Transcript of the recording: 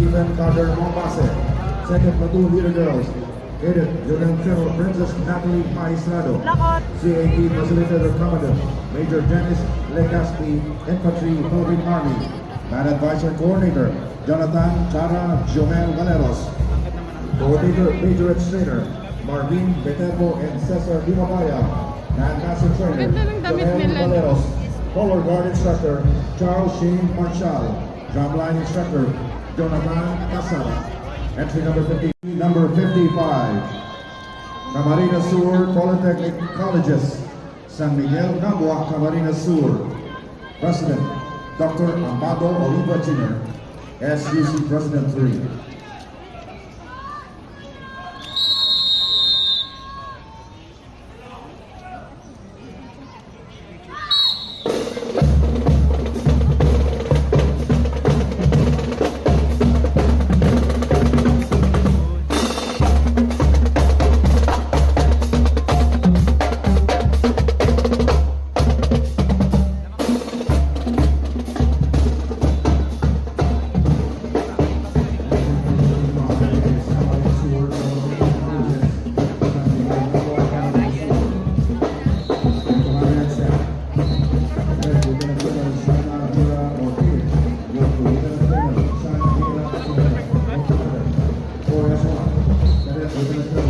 Stephen Carter Mombase. Second Platoon Leader Girls, headed Lieutenant Colonel Princess Natalie Maestrado. Lakot. CAT Facilitator Commandant Major Dennis Legaspi, Infantry Philippine Army. Man Advisor Coordinator Jonathan Chara Jomel Valeros. Coordinator Major Trainer Marvin Betepo and Cesar Dimabaya. Man Master Trainer Ganda ng damit Jomel nila. Valeros. Color Guard Instructor Charles Shane Marshall. Drumline Instructor Jonathan Casara. Entry number 50, number 55. Camarines Sur Polytechnic Colleges, San Miguel, Nabua, Camarines Sur. President, Dr. Amado Oliva Jr., SUC President 3. Lieutenant